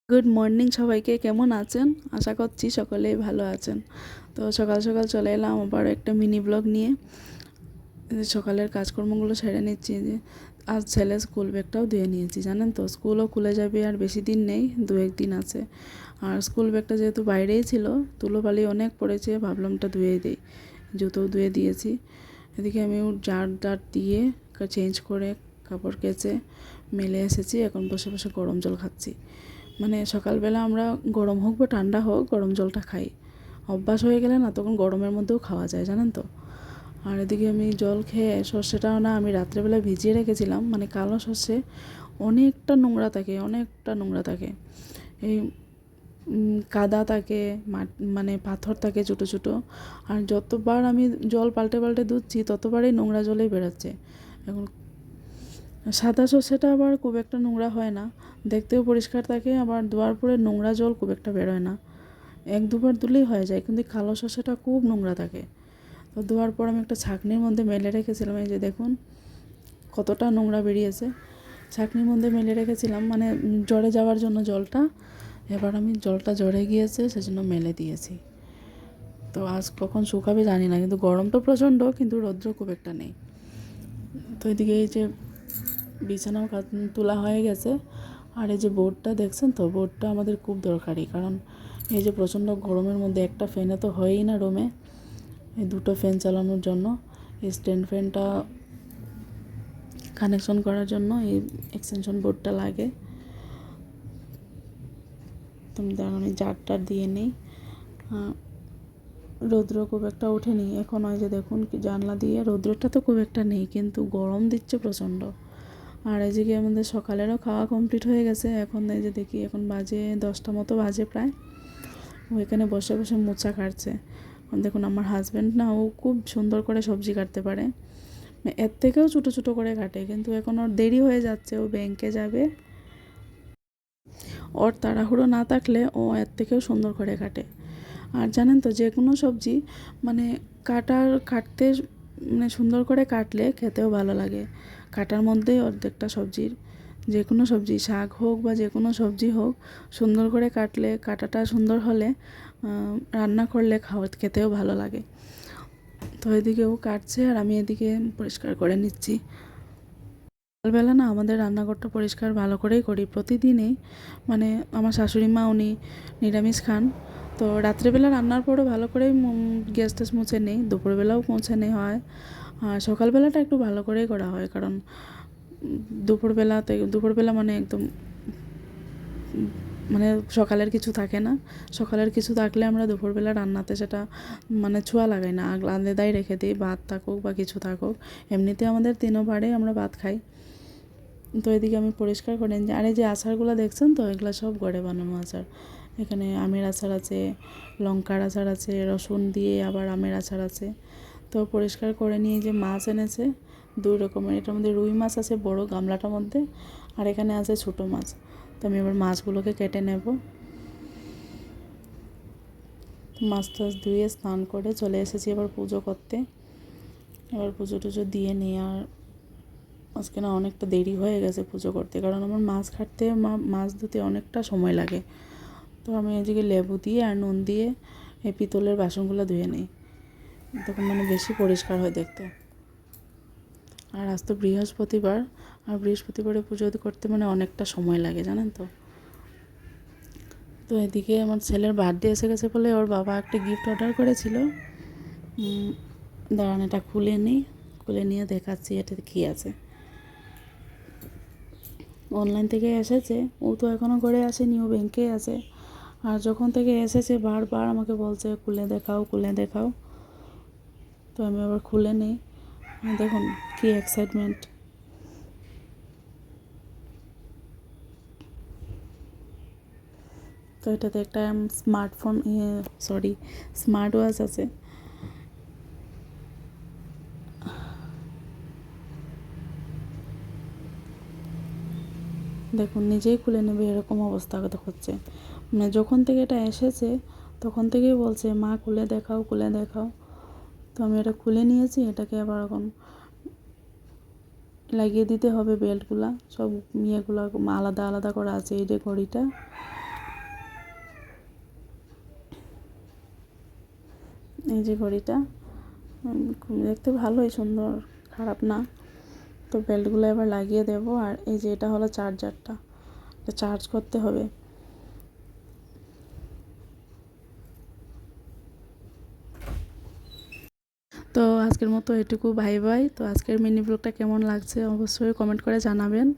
Good morning সবাইকে, কেমন আছেন? আশা করছি সকলেই ভালো আছেন। তো সকাল সকাল চলে এলাম আবার একটা মিনি ব্লগ নিয়ে। সকালের কাজকর্মগুলো সেরে নিচ্ছি। যে আজ ছেলে স্কুল ব্যাগটাও ধুয়ে নিয়েছি, জানেন তো স্কুলও খুলে যাবে আর বেশি দিন নেই, 1-2 দিন আছে। আর স্কুল ব্যাগটা যেহেতু বাইরেই ছিল, ধুলোবালি অনেক পড়েছে, ভাবলামটা ধুয়ে দিই, জুতোও ধুয়ে দিয়েছি। এদিকে আমি জার দিয়ে চেঞ্জ করে কাপড় কেচে মেলে এসেছি। এখন বসে বসে গরম জল খাচ্ছি। মানে সকালবেলা আমরা গরম হোক বা ঠান্ডা হোক গরম জলটা খাই, অভ্যাস হয়ে গেলে না তখন গরমের মধ্যেও খাওয়া যায়, জানেন তো। আর এদিকে আমি জল খেয়ে সর্ষেটাও না আমি রাত্রেবেলা ভিজিয়ে রেখেছিলাম। মানে কালো সর্ষে অনেকটা নোংরা থাকে। এই কাদা থাকে, মানে পাথর থাকে ছোটো ছোটো। আর যতবার আমি জল পাল্টে পাল্টে ধুচ্ছি ততবারই নোংরা জলেই বেরোচ্ছে। এখন সাদা সর্ষেটা আবার খুব একটা নোংরা হয় না, দেখতেও পরিষ্কার থাকে, আবার ধোয়ার পরে নোংরা জল খুব একটা বেরোয় না, 1-2বার ধুলেই হয়ে যায়। কিন্তু কালো সর্ষেটা খুব নোংরা থাকে। তো ধোয়ার পর আমি একটা ছাঁকনির মধ্যে মেলে রেখেছিলাম, এই যে দেখুন কতটা নোংরা বেরিয়েছে। ছাঁকনির মধ্যে মেলে রেখেছিলাম মানে জ্বরে যাওয়ার জন্য জলটা। এবার আমি জলটা জ্বরে গিয়েছে সেজন্য মেলে দিয়েছি। তো আজ কখন শুকাবে জানি না, কিন্তু গরম তো প্রচণ্ড, কিন্তু রৌদ্র খুব একটা নেই। তো এদিকে এই যে বিছানাও তোলা হয়ে গেছে। আর এই যে বোর্ডটা দেখছেন তো, বোর্ডটা আমাদের খুব দরকারি, কারণ এই যে প্রচণ্ড গরমের মধ্যে একটা ফ্যানে তো হয়ই না রুমে, এই 2টো ফ্যান চালানোর জন্য এই স্ট্যান্ড ফ্যানটা কানেকশন করার জন্য এই এক্সটেনশন বোর্ডটা লাগে। তুমি দেখো আমি জারটার দিয়ে নিই। রৌদ্র খুব একটা ওঠেনি এখন, ওই যে দেখুন কি জানলা দিয়ে রৌদ্রটা তো খুব একটা নেই, কিন্তু গরম দিচ্ছে প্রচণ্ড। আর এই যে কি আমাদের সকালেরও খাওয়া কমপ্লিট হয়ে গেছে। এখন এই যে দেখি এখন বাজে 10টা মতো বাজে প্রায়। ওইখানে বসে বসে মোচা কাটছে। দেখুন আমার হাজব্যান্ড না, ও খুব সুন্দর করে সবজি কাটতে পারে, এর থেকেও ছোটো ছোটো করে কাটে, কিন্তু এখন ওর দেরি হয়ে যাচ্ছে, ও ব্যাংকে যাবে। ওর তাড়াহুড়ো না থাকলে ও এর থেকেও সুন্দর করে কাটে। আর জানেন তো যে কোনো সবজি মানে কাটতে মানে সুন্দর করে কাটলে খেতেও ভালো লাগে। কাটার মধ্যেই অর্ধেকটা সবজির, যে কোনো সবজি শাক হোক বা যে কোনো সবজি হোক, সুন্দর করে কাটলে, কাটাটা সুন্দর হলে রান্না করলে খেতেও ভালো লাগে। তো এদিকে ও কাটছে আর আমি এদিকে পরিষ্কার করে নিচ্ছি। সকালবেলা না আমাদের রান্নাঘরটা পরিষ্কার ভালো করেই করি প্রতিদিনই। মানে আমার শাশুড়ি মা উনি নিরামিষ খান, তো রাত্রেবেলা রান্নার পরও ভালো করেই গ্যাস ট্যাস মুছে নেই, দুপুরবেলাও মুছে নেওয়া হয়। আর সকালবেলাটা একটু ভালো করেই করা হয়, কারণ দুপুরবেলা মানে একদম মানে সকালের কিছু থাকে না। সকালের কিছু থাকলে আমরা দুপুরবেলা রান্নাতে সেটা মানে ছোঁয়া লাগাই না, আলাদাই রেখে দিই, ভাত থাকুক বা কিছু থাকুক। এমনিতে আমাদের 3বারে আমরা ভাত খাই। তো এদিকে আমি পরিষ্কার করে নিই। আর এই যে আচারগুলো দেখছেন তো, এগুলো সব ঘরে বানানো আচার। এখানে আমের আচার আছে, লঙ্কার আচার আছে, রসুন দিয়ে আবার আমের আচার আছে। তো পরিষ্কার করে নিয়ে যে মাছ এনেছে 2 রকমের, এটার মধ্যে রুই মাছ আছে বড় গামলাটার মধ্যে, আর এখানে আছে ছোটো মাছ। তো আমি এবার মাছগুলোকে কেটে নেব। মাছ টাছ ধুয়ে স্নান করে চলে এসেছি এবার পুজো করতে। এবার পুজো টুজো দিয়ে নিয়ে, আর আজকে না অনেকটা দেরি হয়ে গেছে পুজো করতে, কারণ আমার মাছ ধুতে অনেকটা সময় লাগে। তো আমি এদিকে লেবু দিয়ে আর নুন দিয়ে এই পিতলের বাসনগুলো ধুয়ে নিই, তখন মানে বেশি পরিষ্কার হয় দেখতে। আর আজ তো বৃহস্পতিবার, আর বৃহস্পতিবারে পুজো করতে মানে অনেকটা সময় লাগে, জানেন তো। তো এদিকে আমার ছেলের বার্থডে এসে গেছে বলে ওর বাবা একটা গিফট অর্ডার করেছিল। দাঁড়ান এটা খুলে নিয়ে দেখাচ্ছি এটাতে কী আছে। অনলাইন থেকে এসেছে, ও তো এখনও ঘরে আসেনি, ও ব্যাংকে আছে। আর যখন থেকে এসেছে বারবার আমাকে বলছে খুলে দেখাও। তো আমি আবার খুলে নিই। দেখুন কী এক্সাইটমেন্ট। তো এটাতে একটা স্মার্ট ওয়াচ আছে। দেখুন নিজেই খুলে নেবে এরকম অবস্থা হচ্ছে। মানে যখন থেকে এটা এসেছে তখন থেকেই বলছে মা খুলে দেখাও। তো আমি এটা খুলে নিয়েছি, এটাকে আবার এখন লাগিয়ে দিতে হবে বেল্টগুলা, সব ইয়েগুলো আলাদা আলাদা করা আছে। এই যে ঘড়িটা, এই যে ঘড়িটা দেখতে ভালোই সুন্দর, খারাপ না। তো বেল্টগুলো এবার লাগিয়ে দেবো। আর এই যে এটা হলো চার্জারটা, এটা চার্জ করতে হবে। তো আজকের মতো এটুকু, বাই বাই। তো আজকের মিনি ব্লগটা কেমন লাগছে অবশ্যই কমেন্ট করে জানাবেন।